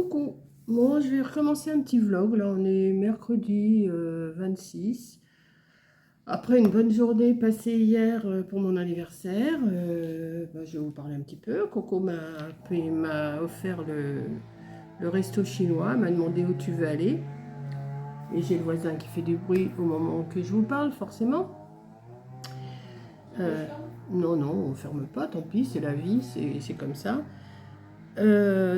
Coucou, moi je vais recommencer un petit vlog, là on est mercredi 26. Après une bonne journée passée hier pour mon anniversaire, je vais vous parler un petit peu. Coco m'a offert le resto chinois, m'a demandé où tu veux aller. Et j'ai le voisin qui fait du bruit au moment que je vous parle forcément. Euh, non, non, on ferme pas, tant pis, c'est la vie, c'est comme ça.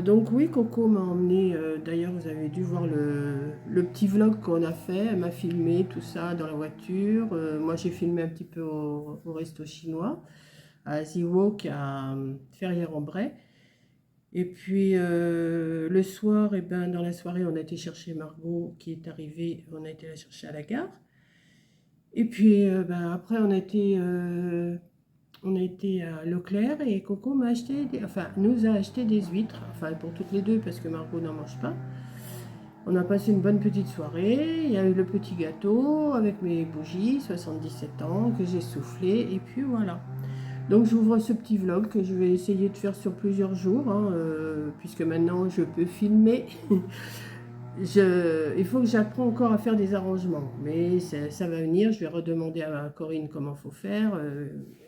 Donc oui, Coco m'a emmené, d'ailleurs vous avez dû voir le petit vlog qu'on a fait, elle m'a filmé tout ça dans la voiture. Moi j'ai filmé un petit peu au resto chinois, à Ziwok, à Ferrières-en-Bray. Et puis le soir, et ben, dans la soirée, on a été chercher Margot qui est arrivée, on a été la chercher à la gare. Et puis après on a été à Leclerc et Coco m'a acheté, nous a acheté des huîtres, enfin pour toutes les deux parce que Margot n'en mange pas. On a passé une bonne petite soirée, il y a eu le petit gâteau avec mes bougies, 77 ans, que j'ai soufflé et puis voilà. Donc j'ouvre ce petit vlog que je vais essayer de faire sur plusieurs jours, hein, puisque maintenant je peux filmer. Il faut que j'apprenne encore à faire des arrangements, mais ça va venir. Je vais redemander à Corinne comment il faut faire,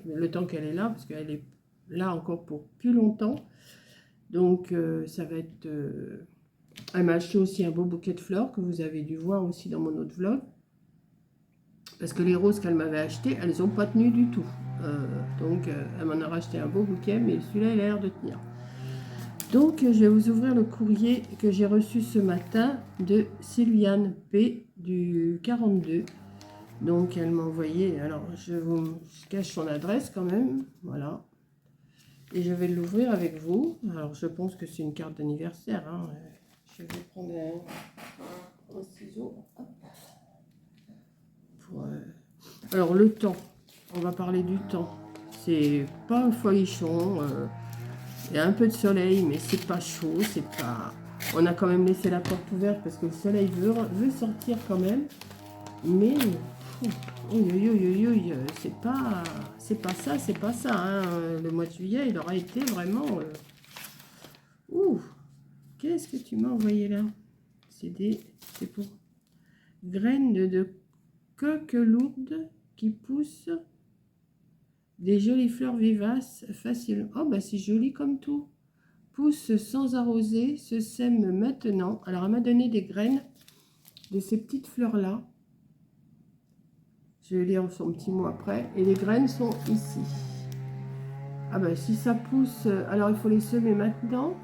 le temps qu'elle est là, parce qu'elle est là encore pour plus longtemps. Donc ça va être... Elle m'a acheté aussi un beau bouquet de fleurs que vous avez dû voir aussi dans mon autre vlog. Parce que les roses qu'elle m'avait achetées, elles n'ont pas tenu du tout. Donc elle m'en a racheté un beau bouquet, mais celui-là, il a l'air de tenir. Donc, je vais vous ouvrir le courrier que j'ai reçu ce matin de Sylviane P. du 42. Donc, elle m'a envoyé, alors je cache son adresse quand même, voilà. Et je vais l'ouvrir avec vous. Alors, je pense que c'est une carte d'anniversaire. Hein. Je vais prendre un ciseau. Alors, le temps, on va parler du temps. C'est pas un folichon. Il y a un peu de soleil, mais c'est pas chaud, c'est pas... On a quand même laissé la porte ouverte parce que le soleil veut sortir quand même. Mais, c'est pas ça, c'est pas ça. Hein. Le mois de juillet, il aura été vraiment... Ouh, qu'est-ce que tu m'as envoyé là? C'est pour graines de coque lourde qui poussent des jolies fleurs vivaces facilement. Oh, bah c'est joli comme tout. Pousse sans arroser, se sème maintenant. Alors, elle m'a donné des graines de ces petites fleurs-là. Je vais lire son petit mot après. Et les graines sont ici. Ah ben, si ça pousse... Alors, il faut les semer maintenant.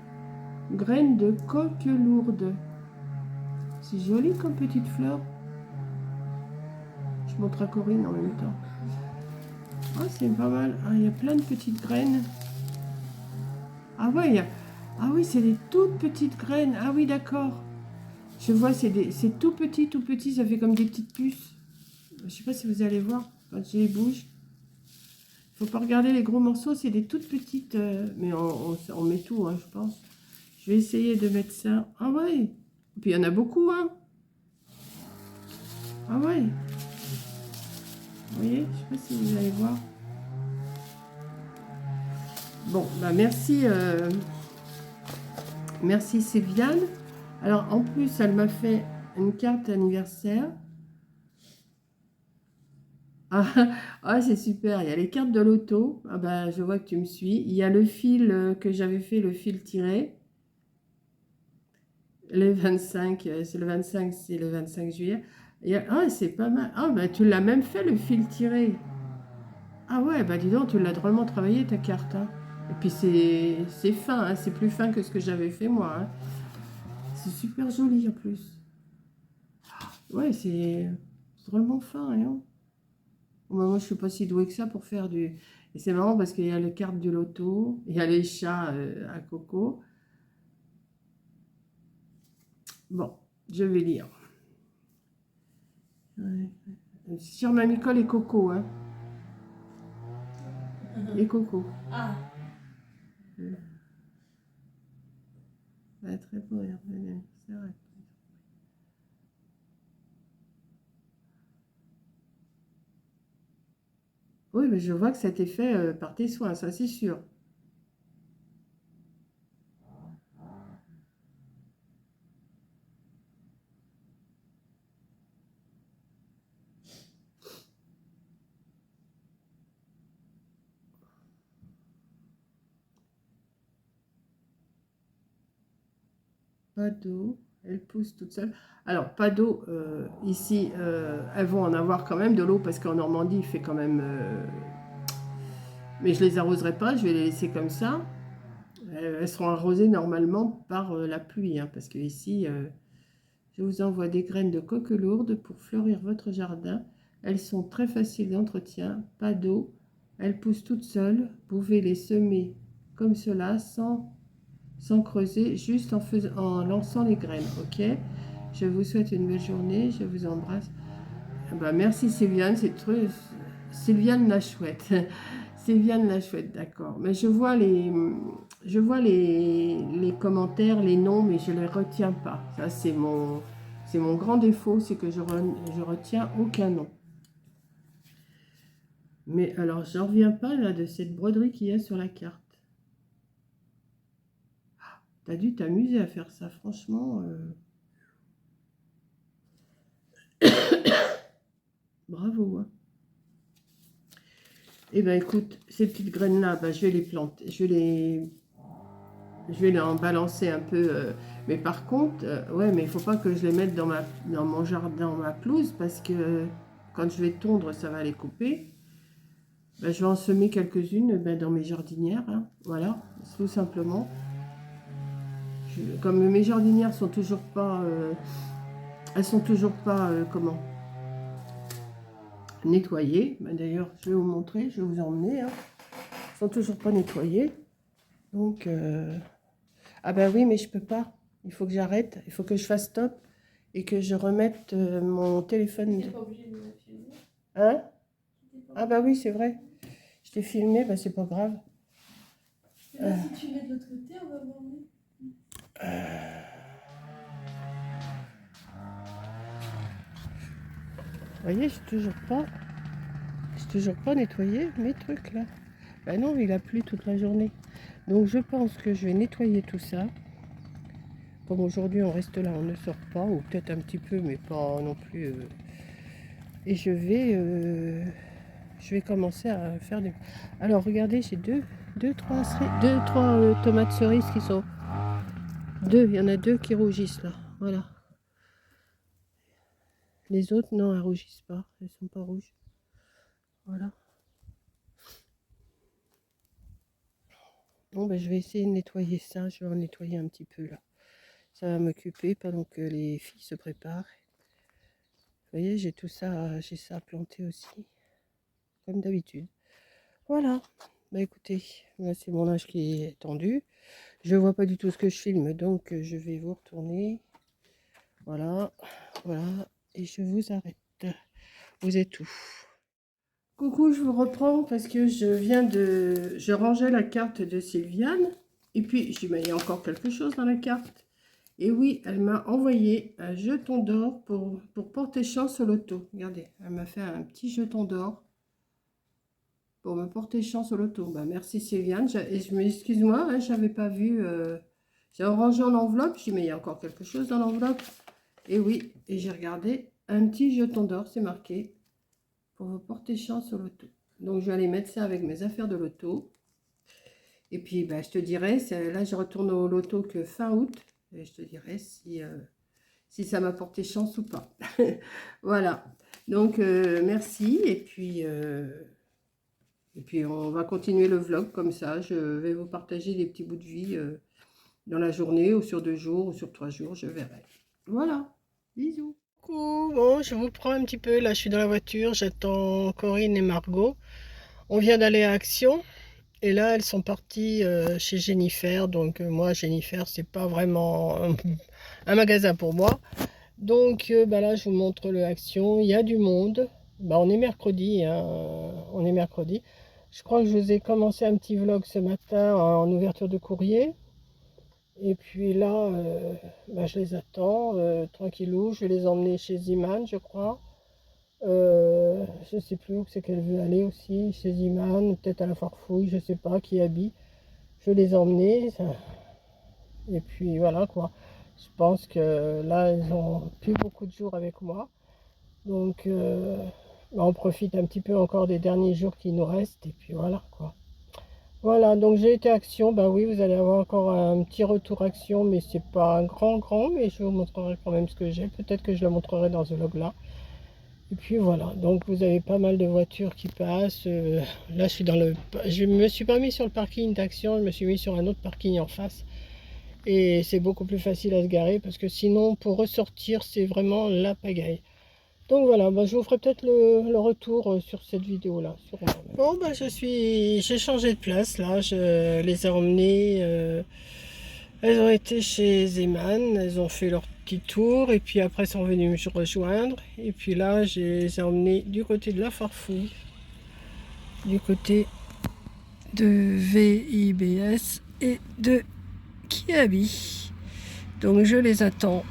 Graines de coque lourde. C'est joli comme petite fleur. Je montre à Corinne en même temps. Ah, c'est pas mal. Ah, il y a plein de petites graines. Ah ouais, ah oui, c'est des toutes petites graines. Ah oui, d'accord. Je vois, c'est tout petit, ça fait comme des petites puces. Je sais pas si vous allez voir quand je les bouge. Il faut pas regarder les gros morceaux, c'est des toutes petites, mais on met tout, hein, je pense. Je vais essayer de mettre ça. Ah ouais. Et puis il y en a beaucoup, hein. Ah ouais. Vous voyez, je sais pas si vous allez voir. Bon, bah merci, merci Séviane. Alors en plus, elle m'a fait une carte anniversaire. Ah, ah, c'est super, il y a les cartes de l'auto. Ah bah, je vois que tu me suis. Il y a le fil que j'avais fait, le fil tiré. Le 25, c'est le 25, c'est le 25 juillet. Ah, c'est pas mal. Ah, bah, tu l'as même fait, le fil tiré. Ah ouais, bah dis donc, tu l'as drôlement travaillé, ta carte. Hein. Et puis c'est fin, hein, c'est plus fin que ce que j'avais fait moi. Hein. C'est super joli en plus. Ouais, c'est drôlement fin. Hein. Moi, je suis pas si douée que ça pour faire du... Et c'est marrant parce qu'il y a les cartes du loto, il y a les chats à Coco. Bon, je vais lire. Ouais. Sur ma Nicole et Coco, hein. Et Coco. Ah. Très beau, c'est vrai. Oui, mais je vois que ça a été fait par tes soins, ça c'est sûr. pas d'eau, elles poussent toutes seules. Alors, pas d'eau, ici, elles vont en avoir quand même de l'eau, parce qu'en Normandie, il fait quand même... mais je les arroserai pas, je vais les laisser comme ça. Elles seront arrosées normalement par la pluie, hein, parce que ici, je vous envoie des graines de coquelourde pour fleurir votre jardin. Elles sont très faciles d'entretien, pas d'eau, elles poussent toutes seules. Vous pouvez les semer comme cela, sans creuser, juste en lançant les graines, ok? Je vous souhaite une belle journée, je vous embrasse. Ah bah, merci Sylviane, c'est trop... Sylviane la chouette. Sylviane la chouette, d'accord. Mais je vois les commentaires, les noms, mais je les retiens pas. Ça, c'est mon grand défaut, c'est que je retiens aucun nom. Mais alors, j'en reviens pas là de cette broderie qu'il y a sur la carte. T'as dû t'amuser à faire ça, franchement. Bravo. Hein. Eh ben écoute, ces petites graines-là, ben, je vais les planter. Je vais les en balancer un peu. Mais par contre, ouais, mais il faut pas que je les mette dans mon jardin, dans ma pelouse, parce que quand je vais tondre, ça va les couper. Ben, je vais en semer quelques-unes dans mes jardinières. Hein. Voilà, tout simplement. Comme mes jardinières sont toujours pas... elles sont toujours pas... comment nettoyées. Ben, d'ailleurs, je vais vous montrer, je vais vous emmener. Hein. Elles sont toujours pas nettoyées. Donc... ah ben oui, mais je peux pas. Il faut que j'arrête. Il faut que je fasse stop et que je remette mon téléphone. Tu n'es pas obligé de me filmer. Hein? Ah ben oui, c'est vrai. Je t'ai filmé, ben c'est pas grave. Et là, si tu mets de l'autre côté, on va voir. Vous voyez, j'ai toujours pas nettoyé mes trucs là. Ben non, il a plu toute la journée. Donc je pense que je vais nettoyer tout ça. Comme aujourd'hui on reste là, on ne sort pas, ou peut-être un petit peu, mais pas non plus. Et je vais commencer à faire des... Alors regardez, j'ai trois tomates cerises qui sont... il y en a deux qui rougissent là, voilà. Les autres, non, elles rougissent pas, elles sont pas rouges. Voilà. Bon, ben je vais essayer de nettoyer ça, je vais en nettoyer un petit peu là. Ça va m'occuper pendant que les filles se préparent. Vous voyez, j'ai ça à planter aussi, comme d'habitude. Voilà. Bah écoutez, là c'est mon linge qui est tendu. Je ne vois pas du tout ce que je filme, donc je vais vous retourner. Voilà, voilà, et je vous arrête. Vous êtes où? Coucou, je vous reprends parce que je rangeais la carte de Sylviane. Et puis, je dis, mais il y a encore quelque chose dans la carte. Et oui, elle m'a envoyé un jeton d'or pour porter chance au loto. Regardez, elle m'a fait un petit jeton d'or pour me porter chance au loto. Bah, merci Sylviane. Et je m'excuse-moi, hein, je n'avais pas vu. J'ai rangé en enveloppe. Je dis, mais il y a encore quelque chose dans l'enveloppe. Et oui, et j'ai regardé un petit jeton d'or, c'est marqué, pour vous porter chance au loto. Donc, je vais aller mettre ça avec mes affaires de loto. Et puis, bah, je te dirai, là, je retourne au loto que fin août. Et je te dirai si ça m'a porté chance ou pas. Voilà. Donc, merci. Et puis, on va continuer le vlog comme ça. Je vais vous partager des petits bouts de vie dans la journée, ou sur 2 jours, ou sur 3 jours. Je verrai. Voilà. Bisous. Coucou. Bon, je vous prends un petit peu. Là, je suis dans la voiture. J'attends Corinne et Margot. On vient d'aller à Action. Et là, elles sont parties chez Jennifer. Donc, moi, Jennifer, c'est pas vraiment un magasin pour moi. Donc, bah là, je vous montre le Action. Il y a du monde. Bah, on est mercredi. Hein. On est mercredi. Je crois que je vous ai commencé un petit vlog ce matin en ouverture de courrier. Et puis là, bah, je les attends tranquillou. Je vais les emmener chez Ziman, je crois. Je ne sais plus où c'est qu'elle veut aller aussi, chez Ziman, peut-être à la Farfouille, je ne sais pas, qui habille. Je vais les emmener. Et puis voilà quoi. Je pense que là, ils ont plus beaucoup de jours avec moi. Donc, bah, on profite un petit peu encore des derniers jours qui nous restent. Et puis voilà quoi. Voilà, donc j'ai été action. Bah oui, vous allez avoir encore un petit retour action, mais c'est pas un grand, mais je vous montrerai quand même ce que j'ai. Peut-être que je le montrerai dans ce vlog-là. Et puis voilà, donc vous avez pas mal de voitures qui passent. Là, je suis dans le... Je me suis pas mis sur le parking d'Action, je me suis mis sur un autre parking en face. Et c'est beaucoup plus facile à se garer parce que sinon, pour ressortir, c'est vraiment la pagaille. Donc voilà, bah, je vous ferai peut-être le retour sur cette vidéo-là. Bon, bah, j'ai changé de place là. Je les ai emmenées. Elles ont été chez Zeman, elles ont fait leur petit tour et puis après elles sont venues me rejoindre. Et puis là, je les ai emmenées du côté de la Farfouille, du côté de VIBS et de Kiabi. Donc je les attends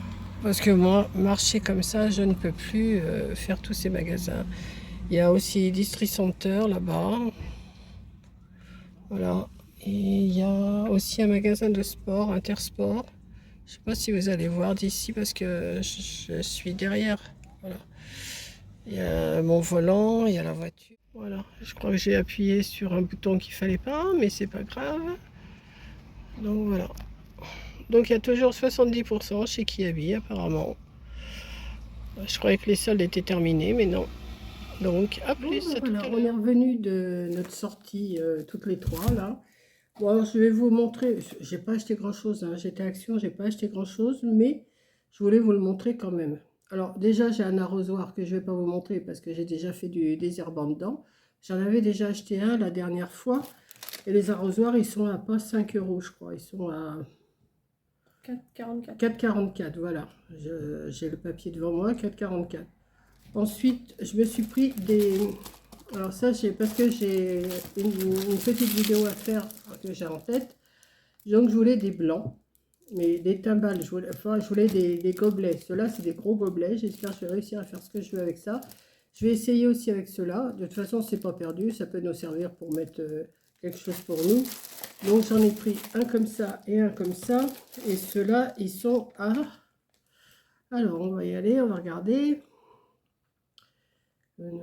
parce que moi, marcher comme ça, je ne peux plus faire tous ces magasins. Il y a aussi District Center là-bas. Voilà. Et il y a aussi un magasin de sport, Intersport. Je ne sais pas si vous allez voir d'ici parce que je suis derrière. Voilà. Il y a mon volant, il y a la voiture. Voilà. Je crois que j'ai appuyé sur un bouton qu'il fallait pas, mais c'est pas grave. Donc voilà. Donc il y a toujours 70% chez Kiabi apparemment. Je croyais que les soldes étaient terminés, mais non. Donc à plus. Bon, ben voilà, on est revenu de notre sortie toutes les trois là. Bon, alors, je vais vous montrer. J'ai pas acheté grand chose, hein. J'étais Action, j'ai pas acheté grand chose, mais je voulais vous le montrer quand même. Alors déjà, j'ai un arrosoir que je vais pas vous montrer parce que j'ai déjà fait du désherbant dedans. J'en avais déjà acheté un la dernière fois. Et les arrosoirs, ils sont à pas 5 euros, je crois. Ils sont à 4,44. 4,44, voilà. J'ai le papier devant moi, 4,44. Ensuite, je me suis pris des... Alors ça, parce que j'ai une petite vidéo à faire que j'ai en tête. Donc, je voulais des blancs, mais des timbales. Je voulais des gobelets. Ceux-là, c'est des gros gobelets. J'espère que je vais réussir à faire ce que je veux avec ça. Je vais essayer aussi avec ceux-là. De toute façon, c'est pas perdu. Ça peut nous servir pour mettre quelque chose pour nous. Donc, j'en ai pris un comme ça et un comme ça. Et ceux-là, ils sont à... Alors, on va y aller, on va regarder. Il y en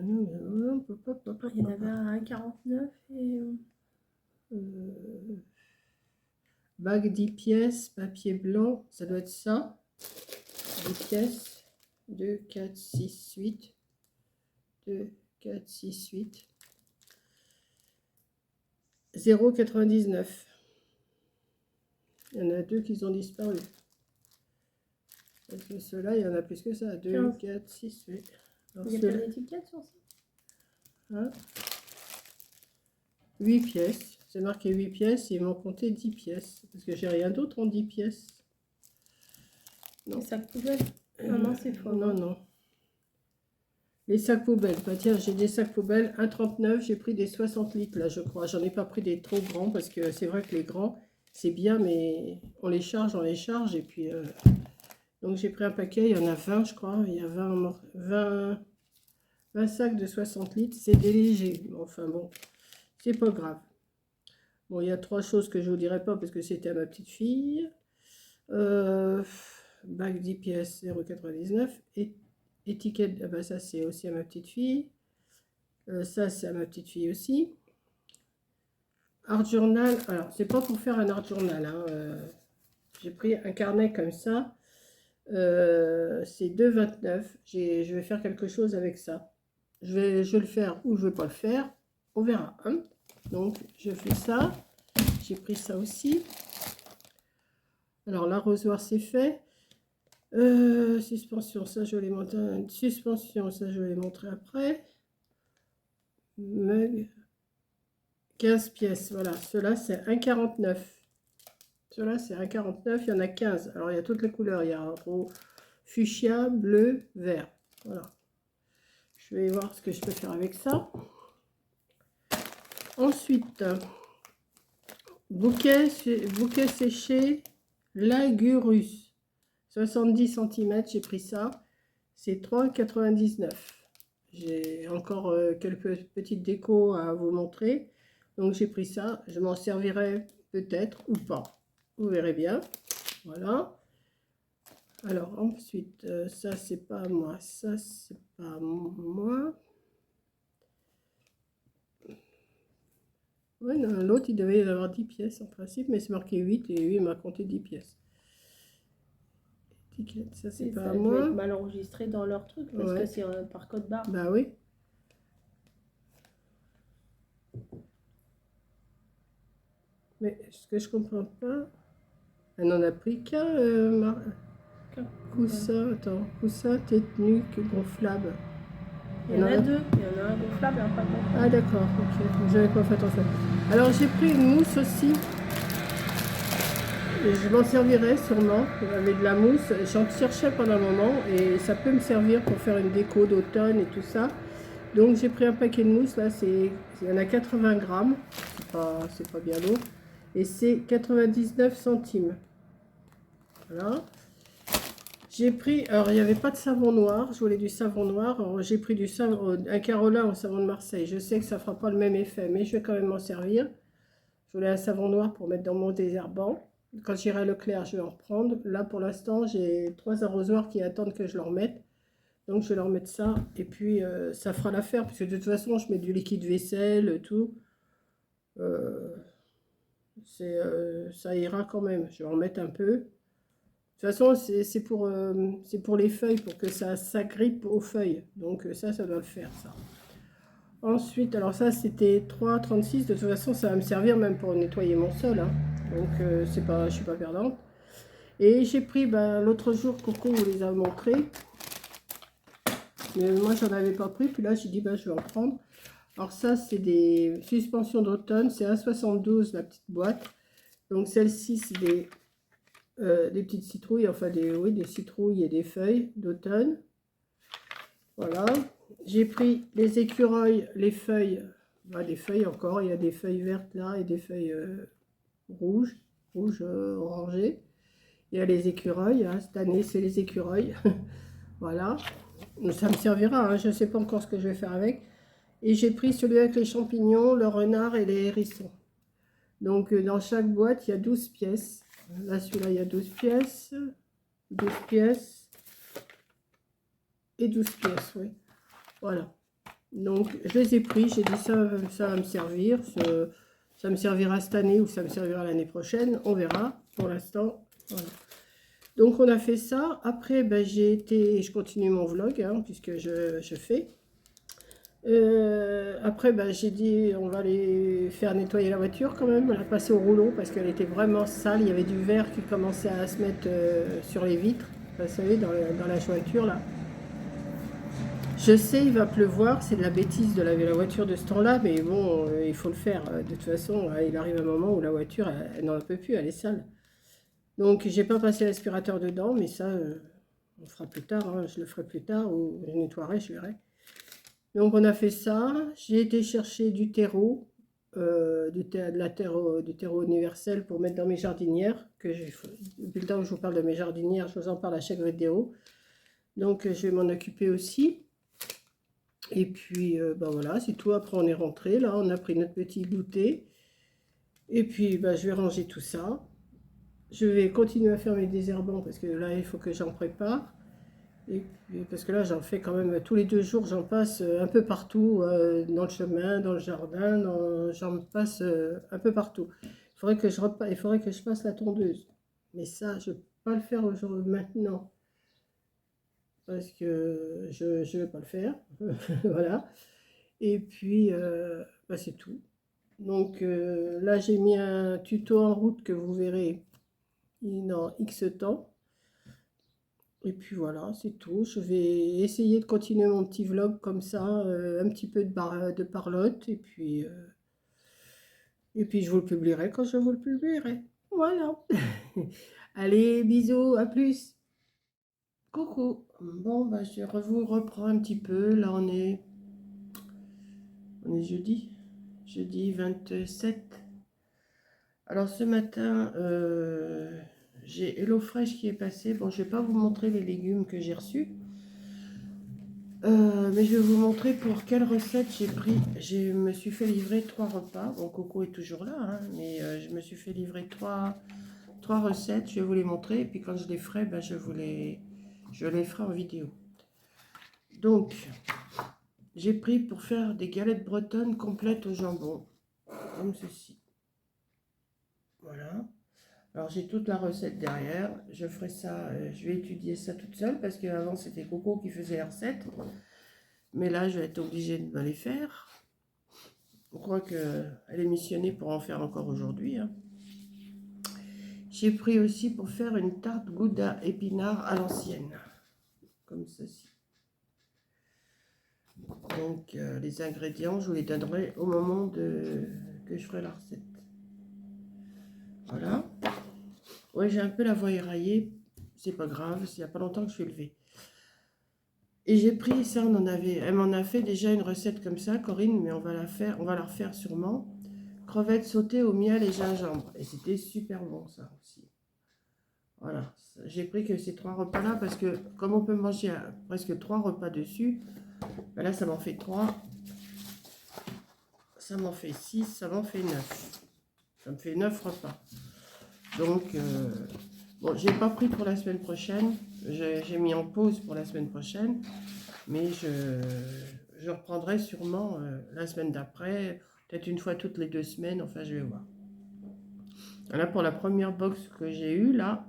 avait un à 49 et... Bague 10 pièces, papier blanc, ça doit être ça. 10 pièces. 2, 4, 6, 8. 2, 4, 6, 8. 0,99. Il y en a deux qui ont disparu. Parce que ceux-là, il y en a plus que ça. 2, 4, 6, 8. Alors, il n'y a pas d'étiquette sur ça. Hein, 8 pièces. C'est marqué 8 pièces et ils m'ont compté 10 pièces. Parce que j'ai rien d'autre en 10 pièces. Non. Les sacs poubelles. Non, c'est faux. Non, non. Les sacs poubelles. Bah tiens, j'ai des sacs poubelles 1,39. J'ai pris des 60 litres là, je crois. J'en ai pas pris des trop grands parce que c'est vrai que les grands, c'est bien, mais on les charge. Et puis, donc j'ai pris un paquet. Il y en a 20, je crois. Il y a 20 sacs de 60 litres. C'est des légers. Enfin bon, c'est pas grave. Bon, il y a 3 choses que je vous dirai pas parce que c'était à ma petite fille. Bague 10 pièces 0,99 et étiquette, ah bah ça c'est aussi à ma petite fille. Ça c'est à ma petite fille aussi. Art journal, alors c'est pas pour faire un art journal, hein. J'ai pris un carnet comme ça. C'est 2,29. Je vais faire quelque chose avec ça. Je vais le faire ou je vais pas le faire. On verra, hein. Donc je fais ça. J'ai pris ça aussi. Alors l'arrosoir c'est fait. Suspension, ça je vais les montrer. Suspension, ça je vais les montrer après. Mug. 15 pièces, voilà. Ceux-là c'est 1,49. Ceux-là c'est 1,49. Il y en a 15. Alors il y a toutes les couleurs. Il y a fuchsia, bleu, vert. Voilà. Je vais voir ce que je peux faire avec ça. Ensuite, bouquet séché Lagurus. 70 cm, j'ai pris ça. C'est 3,99. J'ai encore quelques petites décos à vous montrer. Donc j'ai pris ça. Je m'en servirai peut-être ou pas. Vous verrez bien. Voilà. Alors ensuite, ça c'est pas moi. Ça c'est pas moi. Ouais, l'autre, il devait y en avoir 10 pièces en principe, mais c'est marqué 8 et lui, il m'a compté 10 pièces. Étiquette, ça c'est pas à Ça doit être moi. mal enregistré dans leur truc parce Ouais. que c'est par code barre. Bah oui. Mais ce que je comprends pas, elle n'en a pris qu'un coussin, attends, coussin tête nuque gonflable. Il y en a deux, il y en a un gonflable et un pas gonflable. Ah d'accord, ok, j'avais pas fait attention. Alors j'ai pris une mousse aussi. Et je m'en servirai sûrement, avec de la mousse. J'en cherchais pendant un moment et ça peut me servir pour faire une déco d'automne et tout ça. Donc j'ai pris un paquet de mousse, là il y en a 80 grammes, c'est pas bien lourd. Et c'est 99 centimes. Voilà. J'ai pris, alors il n'y avait pas de savon noir, je voulais du savon noir. J'ai pris du savon, un Carola au savon de Marseille. Je sais que ça ne fera pas le même effet, mais je vais quand même m'en servir. Je voulais un savon noir pour mettre dans mon désherbant. Quand j'irai à Leclerc, je vais en reprendre. Là, pour l'instant, j'ai 3 arrosoirs qui attendent que je leur mette. Donc, je vais leur mettre ça. Et puis, ça fera l'affaire. Parce que de toute façon, je mets du liquide vaisselle, tout. Ça ira quand même. Je vais en mettre un peu. De toute façon, c'est pour les feuilles, pour que ça s'agrippe aux feuilles. Donc, ça doit le faire, ça. Ensuite, alors ça, c'était 3,36. De toute façon, ça va me servir même pour nettoyer mon sol. Hein. Donc, je ne suis pas perdante. Et j'ai pris, l'autre jour, Coco vous les a montrés. Mais moi, j'en avais pas pris. Puis là, j'ai dit, je vais en prendre. Alors ça, c'est des suspensions d'automne. C'est 1,72 la petite boîte. Donc, celle-ci, c'est des petites citrouilles. Enfin, des citrouilles et des feuilles d'automne. Voilà. J'ai pris les écureuils, les feuilles. Des feuilles encore. Il y a des feuilles vertes là et des feuilles rouges orangées. Il y a les écureuils, hein. Cette année c'est les écureuils. Voilà, ça me servira, hein. Je ne sais pas encore ce que je vais faire avec. Et j'ai pris celui avec les champignons, le renard et les hérissons. Donc dans chaque boîte il y a 12 pièces. Là celui-là il y a 12 pièces, 12 pièces et 12 pièces, oui. Voilà, donc je les ai pris, j'ai dit ça va me servir. Ça me servira cette année ou ça me servira l'année prochaine, on verra. Pour l'instant, voilà. Donc on a fait ça. Après, je continue mon vlog, hein, puisque je fais. Après, j'ai dit on va aller faire nettoyer la voiture quand même. On l'a passée au rouleau parce qu'elle était vraiment sale. Il y avait du verre qui commençait à se mettre sur les vitres. Vous savez, dans la jointure là. Je sais, il va pleuvoir, c'est de la bêtise de laver la voiture de ce temps-là, mais bon, il faut le faire. De toute façon, il arrive un moment où la voiture, elle n'en peut plus, elle est sale. Donc, j'ai pas passé l'aspirateur dedans, mais ça, on fera plus tard, hein, je le ferai plus tard, ou je nettoierai, je verrai. Donc, on a fait ça. J'ai été chercher du terreau, du terreau universel pour mettre dans mes jardinières. Depuis le temps que je vous parle de mes jardinières, je vous en parle à chaque vidéo. Donc, je vais m'en occuper aussi. Et puis, voilà, c'est tout. Après, on est rentré. Là, on a pris notre petit goûter. Et puis, je vais ranger tout ça. Je vais continuer à faire mes désherbants parce que là, il faut que j'en prépare. Et puis, parce que là, j'en fais quand même tous les 2 jours. J'en passe un peu partout, dans le chemin, dans le jardin. J'en passe un peu partout. Il faudrait que je passe la tondeuse. Mais ça, je ne peux pas le faire aujourd'hui, maintenant. Parce que je ne vais pas le faire. Voilà. Et puis, c'est tout. Donc là, j'ai mis un tuto en route que vous verrez dans X temps. Et puis voilà, c'est tout. Je vais essayer de continuer mon petit vlog comme ça, un petit peu de parlotte. Et puis, je vous le publierai quand je vous le publierai. Voilà. Allez, bisous, à plus. Coucou. Bon, je vous reprends un petit peu. Là, on est jeudi 27. Alors ce matin, j'ai HelloFresh qui est passé. Bon, je ne vais pas vous montrer les légumes que j'ai reçus. Mais je vais vous montrer pour quelle recette j'ai pris. Je me suis fait livrer 3 repas. Bon, Coco est toujours là, hein, mais je me suis fait livrer 3 recettes. Je vais vous les montrer. Et puis quand je les ferai, je les ferai en vidéo. Donc, j'ai pris pour faire des galettes bretonnes complètes au jambon. comme ceci. Voilà. Alors j'ai toute la recette derrière. Je ferai ça, je vais étudier ça toute seule parce qu'avant c'était Coco qui faisait les recettes. Mais là je vais être obligée de me les faire. Je crois qu'elle est missionnée pour en faire encore aujourd'hui. Hein. J'ai pris aussi pour faire une tarte gouda épinards à l'ancienne. Comme ceci. Donc les ingrédients, je vous les donnerai au moment que je ferai la recette. Voilà. Ouais, j'ai un peu la voix éraillée. C'est pas grave, il n'y a pas longtemps que je suis levée. Et j'ai pris ça, elle m'en a fait déjà une recette comme ça, Corinne, mais on va la refaire sûrement. Crevettes sautées au miel et gingembre. Et c'était super bon ça aussi. Voilà, j'ai pris que ces 3 repas-là parce que comme on peut manger presque 3 repas dessus, ben là ça m'en fait 3, ça m'en fait 6, ça m'en fait 9. Ça me fait 9 repas. Donc, bon, j'ai pas pris pour la semaine prochaine, j'ai mis en pause pour la semaine prochaine, mais je reprendrai sûrement la semaine d'après, peut-être une fois toutes les 2 semaines, enfin je vais voir. Là pour la première box que j'ai eue, là,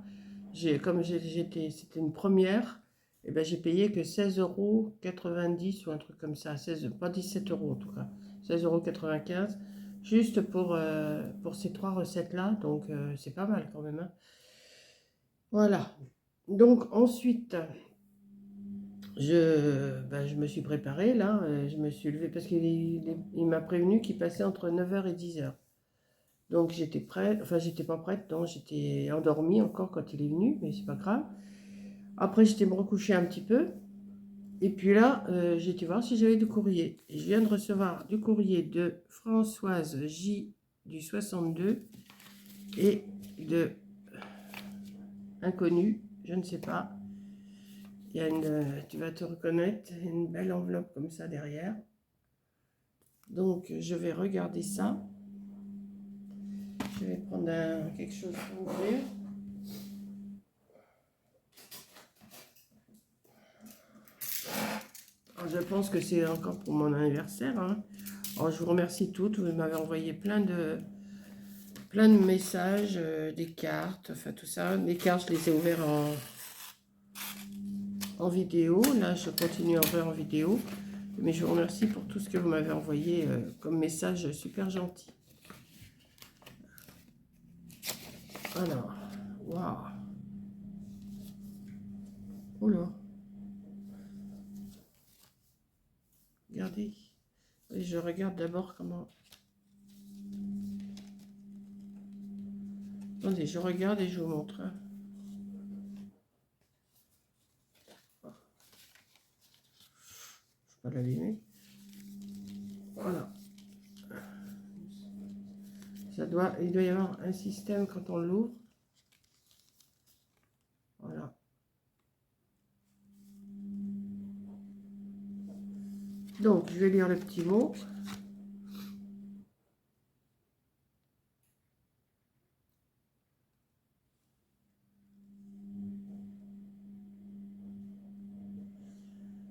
c'était une première, et ben j'ai payé que 16,90 € ou un truc comme ça, 16, pas 17 € en tout cas, 16,95 €, juste pour ces 3 recettes-là, donc c'est pas mal quand même. Hein. Voilà, donc ensuite, je me suis préparée là, je me suis levée parce qu'il m'a prévenu qu'il passait entre 9 h et 10 h. Donc j'étais prête, enfin j'étais pas prête, non, j'étais endormie encore quand il est venu, mais c'est pas grave. Après j'étais me recoucher un petit peu, et puis là j'ai été voir si j'avais du courrier. Et je viens de recevoir du courrier de Françoise J du 62 et de Inconnu, je ne sais pas. Il y a tu vas te reconnaître, une belle enveloppe comme ça derrière. Donc je vais regarder ça. Je vais prendre quelque chose pour ouvrir. Alors, je pense que c'est encore pour mon anniversaire. Hein. Alors, je vous remercie toutes. Vous m'avez envoyé plein de messages, des cartes, enfin tout ça. Les cartes, je les ai ouvertes en vidéo. Là, je continue à ouvrir en vidéo. Mais je vous remercie pour tout ce que vous m'avez envoyé comme message super gentil. Alors, waouh. Oh là. Regardez. Et je regarde d'abord comment... Attendez, je regarde et je vous montre. Hein. Je ne vais pas l'allumer. Voilà. Il doit y avoir un système quand on l'ouvre. Voilà. Donc, je vais lire le petit mot.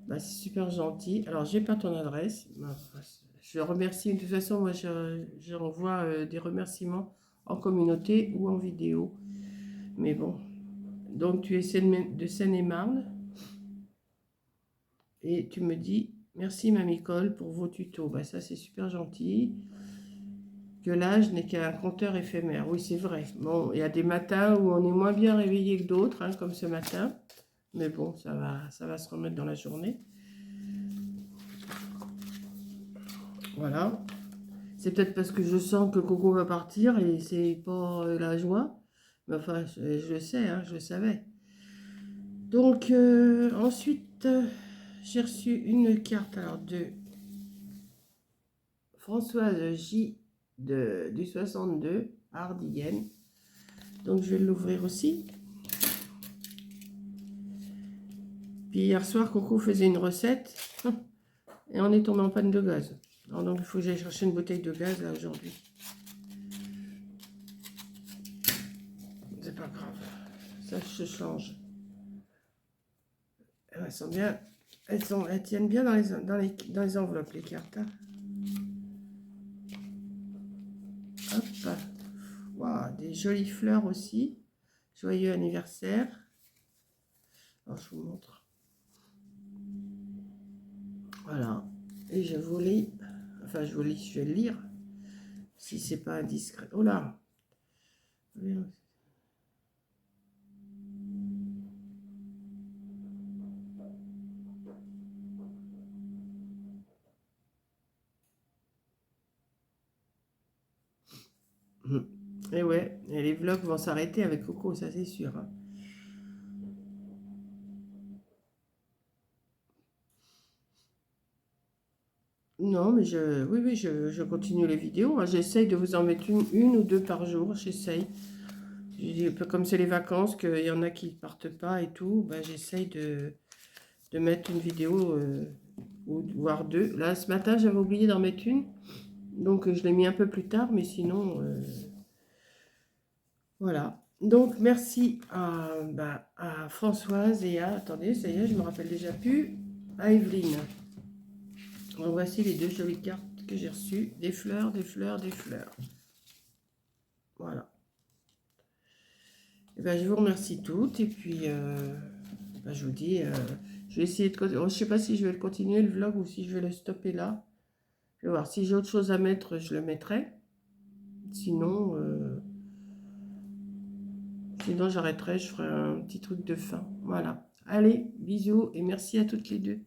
Bah, c'est super gentil. Alors, j'ai pas ton adresse. Je remercie. De toute façon, moi, j'envoie des remerciements en communauté ou en vidéo. Mais bon. Donc, tu es de Seine-et-Marne. Et tu me dis, merci Mamie Cole pour vos tutos. Bah, ça, c'est super gentil. Que l'âge n'est qu'un compteur éphémère. Oui, c'est vrai. Bon, il y a des matins où on est moins bien réveillé que d'autres, hein, comme ce matin. Mais bon, ça va se remettre dans la journée. Voilà. C'est peut-être parce que je sens que Coco va partir et c'est pas la joie. Mais enfin, je le sais, hein, je le savais. Donc, ensuite, j'ai reçu une carte alors, de Françoise J du 62, Ardillenne. Donc, je vais l'ouvrir aussi. Puis hier soir, Coco faisait une recette et on est tombé en panne de gaz. Alors, donc, il faut que j'aille chercher une bouteille de gaz là aujourd'hui. C'est pas grave, ça se change. Elles sont bien, elles tiennent bien dans les enveloppes, les cartes. Hein. Hop. Waouh, des jolies fleurs aussi. Joyeux anniversaire. Alors, je vous montre. Voilà. Et je vous lis. Enfin, je vous lis, je vais le lire. Si c'est pas indiscret. Oh là. Et ouais, et les vlogs vont s'arrêter avec Coco, ça c'est sûr. Hein. Non, mais oui, je continue les vidéos. Hein. J'essaye de vous en mettre une ou deux par jour. J'essaye. Un peu comme c'est les vacances, qu'il y en a qui partent pas et tout, bah, j'essaye de mettre une vidéo ou voire deux. Là, ce matin, j'avais oublié d'en mettre une. Donc, je l'ai mis un peu plus tard, mais sinon, voilà. Donc, merci à Françoise et à, attendez, ça y est, je me rappelle déjà plus, à Evelyne. Donc, voici les deux jolies cartes que j'ai reçues. Des fleurs, des fleurs, des fleurs. Voilà. Et ben, je vous remercie toutes. Et puis, je vous dis, je vais essayer de... Je ne sais pas si je vais le continuer, le vlog, ou si je vais le stopper là. Je vais voir. Si j'ai autre chose à mettre, je le mettrai. Sinon, j'arrêterai. Je ferai un petit truc de fin. Voilà. Allez, bisous et merci à toutes les deux.